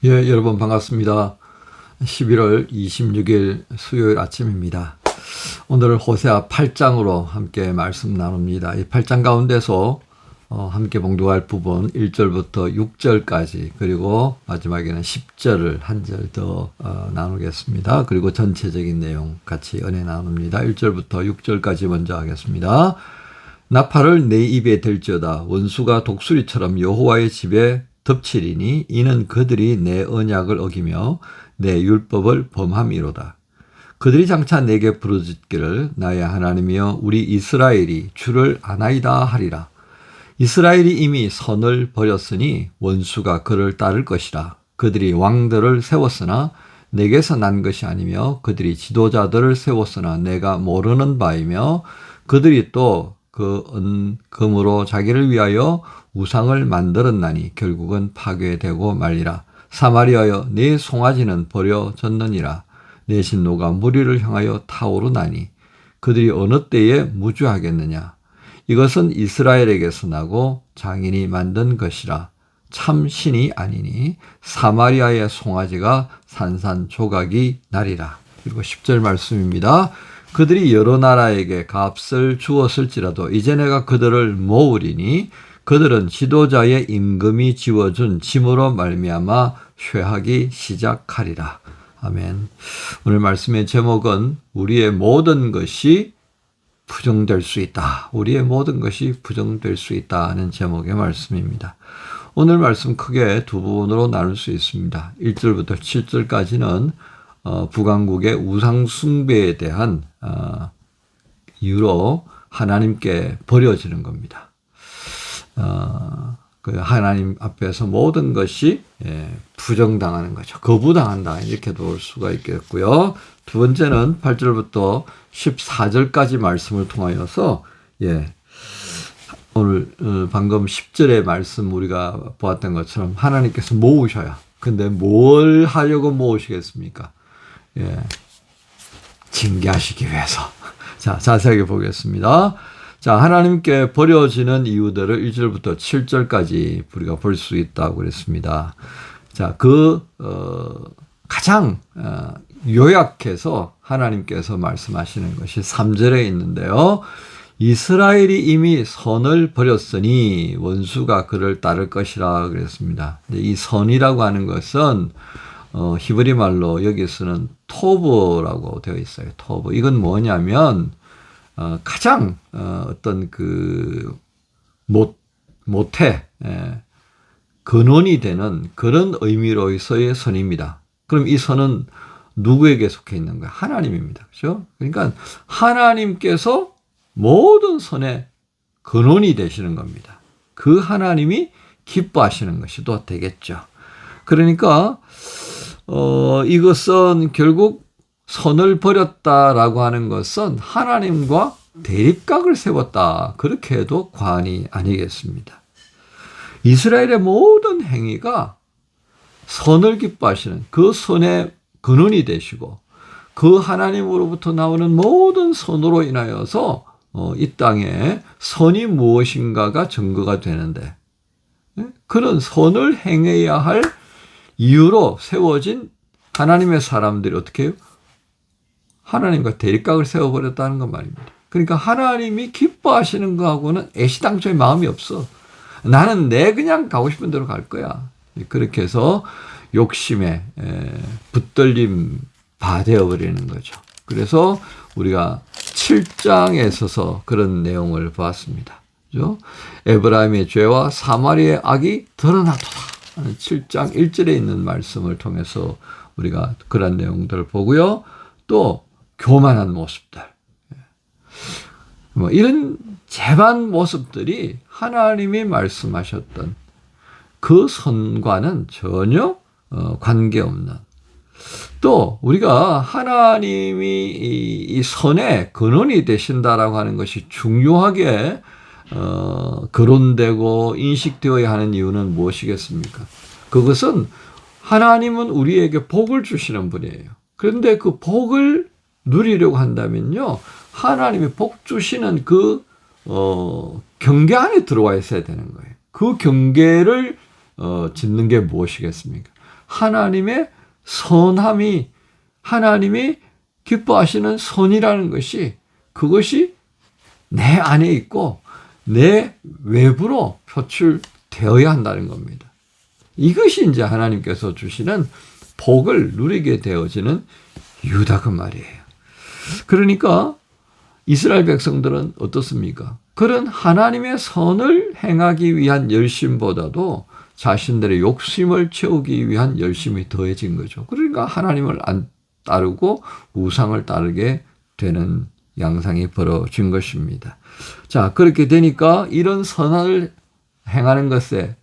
예, 여러분 반갑습니다. 11월 26일 수요일 아침입니다. 오늘 호세아 8장으로 함께 말씀 나눕니다. 이 8장 가운데서 함께 봉독할 부분 1절부터 6절까지 그리고 마지막에는 10절을 한 절 더 나누겠습니다. 그리고 전체적인 내용 같이 은혜 나눕니다. 1절부터 6절까지 먼저 하겠습니다. 나팔을 내 입에 들지어다. 원수가 독수리처럼 여호와의 집에 덮치리니 이는 그들이 내 언약을 어기며 내 율법을 범함이로다. 그들이 장차 내게 부르짖기를 나의 하나님이여 우리 이스라엘이 주를 아나이다 하리라. 이스라엘이 이미 선을 버렸으니 원수가 그를 따를 것이라. 그들이 왕들을 세웠으나 내게서 난 것이 아니며 그들이 지도자들을 세웠으나 내가 모르는 바이며 그들이 또 그 은금으로 자기를 위하여 우상을 만들었나니 결국은 파괴되고 말리라. 사마리아여 내 송아지는 버려졌느니라. 내 진노가 무리를 향하여 타오르나니 그들이 어느 때에 무주하겠느냐. 이것은 이스라엘에게서 나고 장인이 만든 것이라. 참 신이 아니니 사마리아의 송아지가 산산조각이 나리라. 그리고 10절 말씀입니다. 그들이 여러 나라에게 값을 주었을지라도 이제 내가 그들을 모으리니 그들은 지도자의 임금이 지워준 짐으로 말미암아 쇠하기 시작하리라. 아멘. 오늘 말씀의 제목은 우리의 모든 것이 부정될 수 있다. 우리의 모든 것이 부정될 수 있다 하는 제목의 말씀입니다. 오늘 말씀 크게 두 부분으로 나눌 수 있습니다. 1절부터 7절까지는 북왕국의 우상 숭배에 대한 이유로 하나님께 버려지는 겁니다. 그 하나님 앞에서 모든 것이 부정당하는 거죠. 거부당한다. 이렇게도 볼 수가 있겠고요. 두 번째는 8절부터 14절까지 말씀을 통하여서 오늘 방금 10절의 말씀 우리가 보았던 것처럼 하나님께서 모으셔야. 근데 뭘 하려고 모으시겠습니까? 징계하시기 위해서. 자, 자세하게 보겠습니다. 자, 하나님께 버려지는 이유들을 1절부터 7절까지 우리가 볼 수 있다고 그랬습니다. 자, 가장 요약해서 하나님께서 말씀하시는 것이 3절에 있는데요. 이스라엘이 이미 선을 버렸으니 원수가 그를 따를 것이라 그랬습니다. 이 선이라고 하는 것은 히브리 말로 여기서는 토브라고 되어 있어요. 토브. 이건 뭐냐면 가장 어떤 모태 근원이 되는 그런 의미로서의 선입니다. 그럼 이 선은 누구에게 속해 있는 거예요? 하나님입니다. 그렇죠? 그러니까 하나님께서 모든 선의 근원이 되시는 겁니다. 그 하나님이 기뻐하시는 것이 또 되겠죠. 그러니까 이것은 결국 선을 버렸다라고 하는 것은 하나님과 대립각을 세웠다. 그렇게 해도 과언이 아니겠습니다. 이스라엘의 모든 행위가 선을 기뻐하시는 그 선의 근원이 되시고 그 하나님으로부터 나오는 모든 선으로 인하여서 이 땅에 선이 무엇인가가 증거가 되는데 그런 선을 행해야 할 이유로 세워진 하나님의 사람들이 어떻게 해요? 하나님과 대립각을 세워버렸다는 것 말입니다. 그러니까 하나님이 기뻐하시는 거하고는 애시당초의 마음이 없어. 나는 그냥 가고 싶은 대로 갈 거야. 그렇게 해서 욕심에 붙들림 바되어버리는 거죠. 그래서 우리가 7장에 있어서 그런 내용을 보았습니다. 그렇죠? 에브라임의 죄와 사마리아의 악이 드러나도다. 7장 1절에 있는 말씀을 통해서 우리가 그런 내용들을 보고요. 또 교만한 모습들. 이런 재반 모습들이 하나님이 말씀하셨던 그 선과는 전혀 관계없는 또 우리가 하나님이 이 선의 근원이 되신다라고 하는 것이 중요하게 거론되고 인식되어야 하는 이유는 무엇이겠습니까? 그것은 하나님은 우리에게 복을 주시는 분이에요. 그런데 그 복을 누리려고 한다면요, 하나님이 복 주시는 경계 안에 들어와 있어야 되는 거예요. 그 경계를 짓는 게 무엇이겠습니까? 하나님의 선함이, 하나님이 기뻐하시는 선이라는 것이, 그것이 내 안에 있고 내 외부로 표출되어야 한다는 겁니다. 이것이 이제 하나님께서 주시는 복을 누리게 되어지는 이유다 그 말이에요. 그러니까 이스라엘 백성들은 어떻습니까? 그런 하나님의 선을 행하기 위한 열심보다도 자신들의 욕심을 채우기 위한 열심이 더해진 거죠. 그러니까 하나님을 안 따르고 우상을 따르게 되는 양상이 벌어진 것입니다. 자, 그렇게 되니까 이런 선을 행하는 것에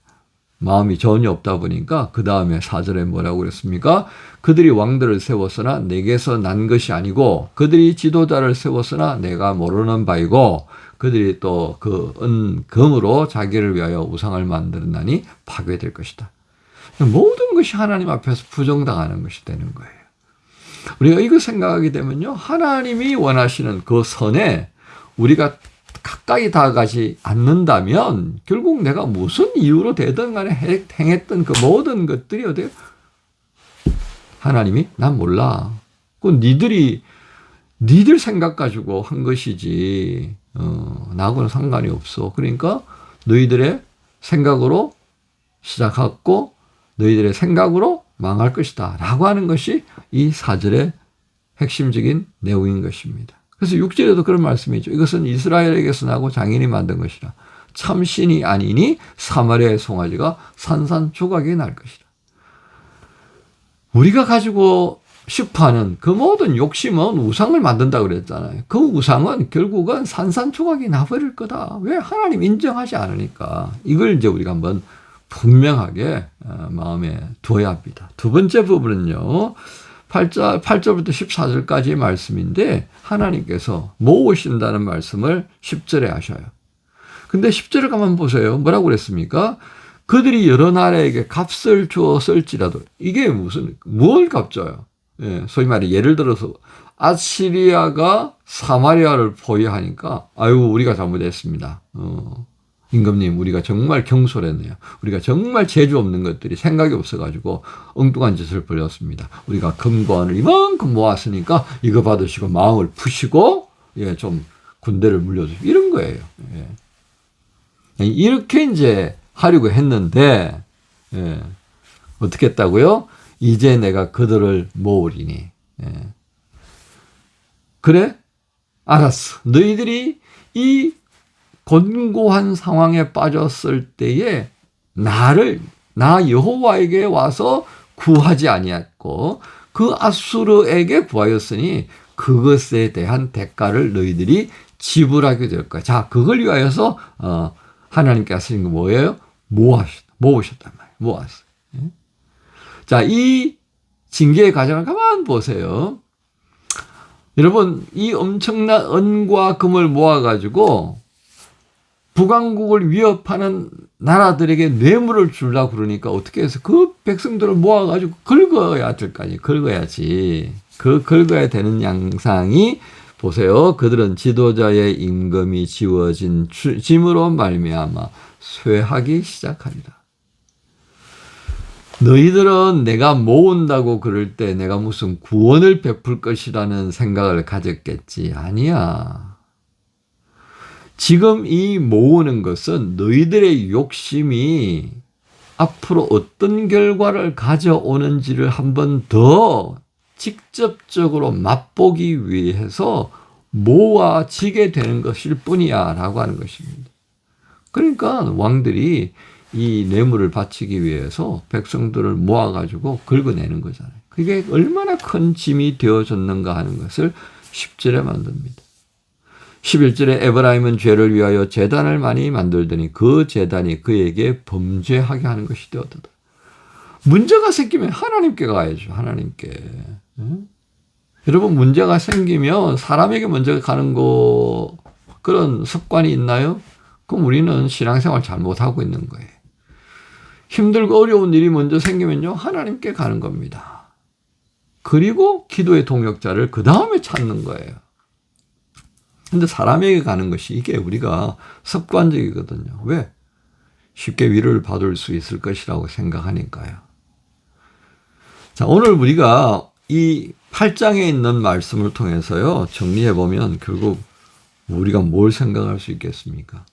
마음이 전혀 없다 보니까 그 다음에 4절에 뭐라고 그랬습니까? 그들이 왕들을 세웠으나 내게서 난 것이 아니고 그들이 지도자를 세웠으나 내가 모르는 바이고 그들이 또 그 금으로 자기를 위하여 우상을 만들었나니 파괴될 것이다. 모든 것이 하나님 앞에서 부정당하는 것이 되는 거예요. 우리가 이거 생각하게 되면요, 하나님이 원하시는 그 선에 우리가 가까이 다가가지 않는다면 결국 내가 무슨 이유로 되든 간에 행했던 그 모든 것들이 어때요? 하나님이 난 몰라. 그건 니들 생각 가지고 한 것이지 나하고는 상관이 없어. 그러니까 너희들의 생각으로 시작했고 너희들의 생각으로 망할 것이다 라고 하는 것이 이 4절의 핵심적인 내용인 것입니다. 그래서 6절에도 그런 말씀이죠. 이것은 이스라엘에게서 나고 장인이 만든 것이라. 참신이 아니니 사마리아의 송아지가 산산조각이 날 것이라. 우리가 가지고 싶어하는 그 모든 욕심은 우상을 만든다고 그랬잖아요. 그 우상은 결국은 산산조각이 나버릴 거다. 왜? 하나님 인정하지 않으니까. 이걸 이제 우리가 한번 분명하게 마음에 두어야 합니다. 두 번째 부분은요. 8절부터 14절까지의 말씀인데 하나님께서 모으신다는 말씀을 10절에 하셔요. 근데 10절에 가만 보세요. 뭐라고 그랬습니까? 그들이 여러 나라에게 값을 주었을지라도 이게 뭘 값줘요? 예, 소위 말해 예를 들어서 아시리아가 사마리아를 포위하니까 아유 우리가 잘못했습니다. 임금님 우리가 정말 경솔했네요. 우리가 정말 재주 없는 것들이 생각이 없어가지고 엉뚱한 짓을 벌였습니다. 우리가 금관을 이만큼 모았으니까 이거 받으시고 마음을 푸시고 예, 좀 군대를 물려주시고 이런 거예요. 예. 이렇게 이제 하려고 했는데 예. 어떻게 했다고요? 이제 내가 그들을 모으리니 예. 그래? 알았어. 너희들이 이 곤고한 상황에 빠졌을 때에 나 여호와에게 와서 구하지 아니했고 그 아수르에게 구하였으니 그것에 대한 대가를 너희들이 지불하게 될 거야. 자, 그걸 위하여서 하나님께 하시는 거 뭐예요? 모으셨단 말이에요. 모았어요. 자, 이 징계의 과정을 가만 보세요. 여러분, 이 엄청난 은과 금을 모아가지고 북왕국을 위협하는 나라들에게 뇌물을 주려고 그러니까 어떻게 해서 그 백성들을 모아가지고 긁어야 될 거 아니에요. 긁어야지. 그 긁어야 되는 양상이 보세요. 그들은 지도자의 임금이 지워진 짐으로 말미암아 쇠하기 시작하리라. 너희들은 내가 모은다고 그럴 때 내가 무슨 구원을 베풀 것이라는 생각을 가졌겠지. 아니야. 지금 이 모으는 것은 너희들의 욕심이 앞으로 어떤 결과를 가져오는지를 한 번 더 직접적으로 맛보기 위해서 모아지게 되는 것일 뿐이야 라고 하는 것입니다. 그러니까 왕들이 이 뇌물을 바치기 위해서 백성들을 모아가지고 긁어내는 거잖아요. 그게 얼마나 큰 짐이 되어졌는가 하는 것을 10절에 만듭니다. 11절에 에브라임은 죄를 위하여 제단을 많이 만들더니 그 제단이 그에게 범죄하게 하는 것이 되었다. 문제가 생기면 하나님께 가야죠. 하나님께. 여러분 문제가 생기면 사람에게 먼저 가는 거 그런 습관이 있나요? 그럼 우리는 신앙생활 잘못하고 있는 거예요. 힘들고 어려운 일이 먼저 생기면요. 하나님께 가는 겁니다. 그리고 기도의 동역자를 그 다음에 찾는 거예요. 근데 사람에게 가는 것이 이게 우리가 습관적이거든요. 왜? 쉽게 위로를 받을 수 있을 것이라고 생각하니까요. 자, 오늘 우리가 이 8장에 있는 말씀을 통해서요, 정리해보면 결국 우리가 뭘 생각할 수 있겠습니까?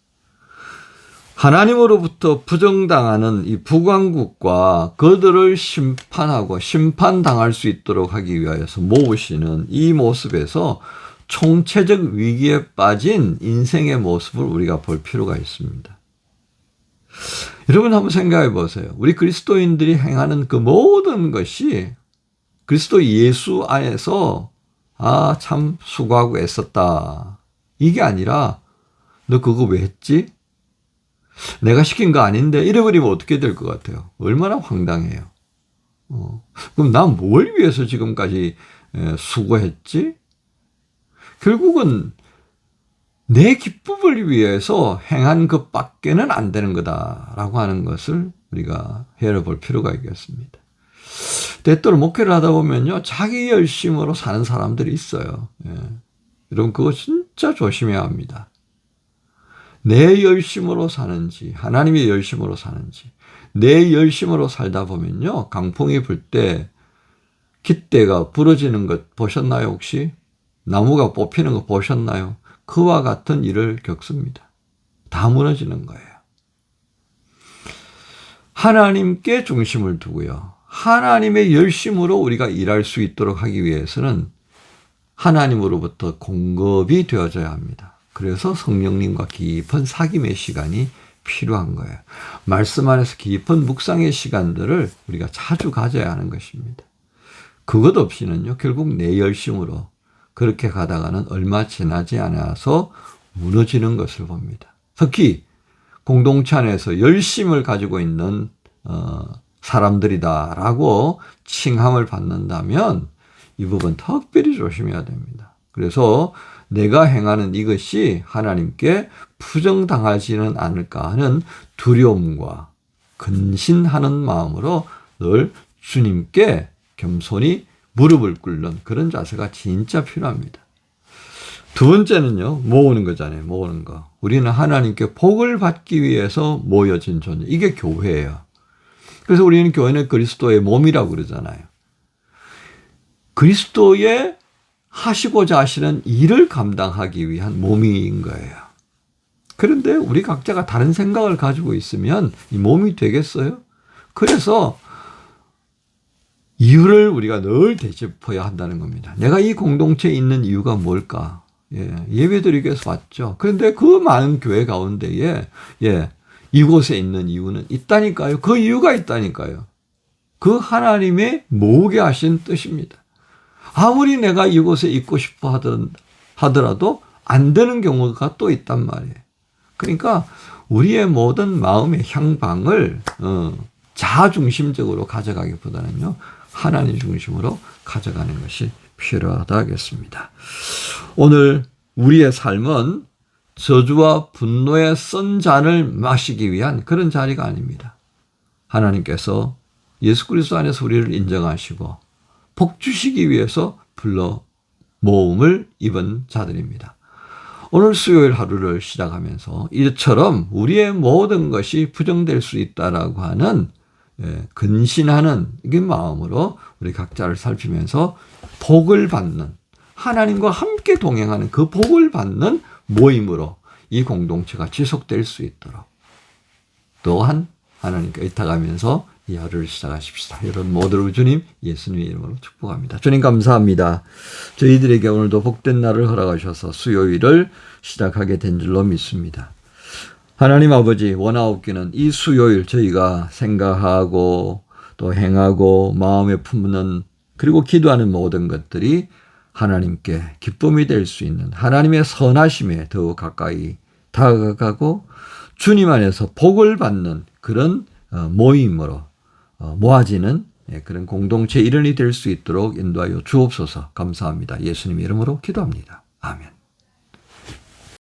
하나님으로부터 부정당하는 이 북왕국과 그들을 심판하고 심판당할 수 있도록 하기 위하여서 모으시는 이 모습에서 총체적 위기에 빠진 인생의 모습을 우리가 볼 필요가 있습니다. 여러분 한번 생각해 보세요. 우리 그리스도인들이 행하는 그 모든 것이 그리스도 예수 안에서 참 수고하고 애썼다. 이게 아니라 너 그거 왜 했지? 내가 시킨 거 아닌데 이래버리면 어떻게 될 것 같아요? 얼마나 황당해요. 그럼 난 뭘 위해서 지금까지 수고했지? 결국은 내 기쁨을 위해서 행한 것밖에는 안 되는 거다라고 하는 것을 우리가 헤아려볼 필요가 있겠습니다. 때때로 목회를 하다 보면요, 자기 열심으로 사는 사람들이 있어요. 여러분 그거 진짜 조심해야 합니다. 내 열심으로 사는지 하나님의 열심으로 사는지, 내 열심으로 살다 보면요, 강풍이 불 때 깃대가 부러지는 것 보셨나요 혹시? 나무가 뽑히는 거 보셨나요? 그와 같은 일을 겪습니다. 다 무너지는 거예요. 하나님께 중심을 두고요, 하나님의 열심으로 우리가 일할 수 있도록 하기 위해서는 하나님으로부터 공급이 되어져야 합니다. 그래서 성령님과 깊은 사귐의 시간이 필요한 거예요. 말씀 안에서 깊은 묵상의 시간들을 우리가 자주 가져야 하는 것입니다. 그것 없이는요, 결국 내 열심으로 그렇게 가다가는 얼마 지나지 않아서 무너지는 것을 봅니다. 특히 공동체 안에서 열심을 가지고 있는 사람들이다라고 칭함을 받는다면 이 부분 특별히 조심해야 됩니다. 그래서 내가 행하는 이것이 하나님께 부정당하지는 않을까 하는 두려움과 근신하는 마음으로 늘 주님께 겸손히 무릎을 꿇는 그런 자세가 진짜 필요합니다. 두 번째는요, 모으는 거잖아요. 모으는 거. 우리는 하나님께 복을 받기 위해서 모여진 존재. 이게 교회예요. 그래서 우리는 교회는 그리스도의 몸이라고 그러잖아요. 그리스도의 하시고자 하시는 일을 감당하기 위한 몸인 거예요. 그런데 우리 각자가 다른 생각을 가지고 있으면 이 몸이 되겠어요? 그래서 이유를 우리가 늘 되짚어야 한다는 겁니다. 내가 이 공동체에 있는 이유가 뭘까? 예배드리기 위해서 왔죠. 그런데 그 많은 교회 가운데에 이곳에 있는 이유는 있다니까요. 그 이유가 있다니까요. 그 하나님의 모으게 하신 뜻입니다. 아무리 내가 이곳에 있고 싶어 하더라도 안 되는 경우가 또 있단 말이에요. 그러니까 우리의 모든 마음의 향방을 자중심적으로 가져가기보다는요, 하나님 중심으로 가져가는 것이 필요하다 하겠습니다. 오늘 우리의 삶은 저주와 분노의 쓴 잔을 마시기 위한 그런 자리가 아닙니다. 하나님께서 예수 그리스도 안에서 우리를 인정하시고 복 주시기 위해서 불러 모음을 입은 자들입니다. 오늘 수요일 하루를 시작하면서 이처럼 우리의 모든 것이 부정될 수 있다라고 하는 근신하는 이 마음으로 우리 각자를 살피면서 복을 받는, 하나님과 함께 동행하는 그 복을 받는 모임으로 이 공동체가 지속될 수 있도록 또한 하나님께 의탁하면서 이 하루를 시작하십시다. 여러분 모두를 주님 예수님의 이름으로 축복합니다. 주님 감사합니다. 저희들에게 오늘도 복된 날을 허락하셔서 수요일을 시작하게 된 줄로 믿습니다. 하나님 아버지, 원하옵기는 이 수요일 저희가 생각하고 또 행하고 마음에 품는 그리고 기도하는 모든 것들이 하나님께 기쁨이 될 수 있는 하나님의 선하심에 더욱 가까이 다가가고 주님 안에서 복을 받는 그런 모임으로 모아지는 그런 공동체 일원이 될 수 있도록 인도하여 주옵소서. 감사합니다. 예수님 이름으로 기도합니다. 아멘.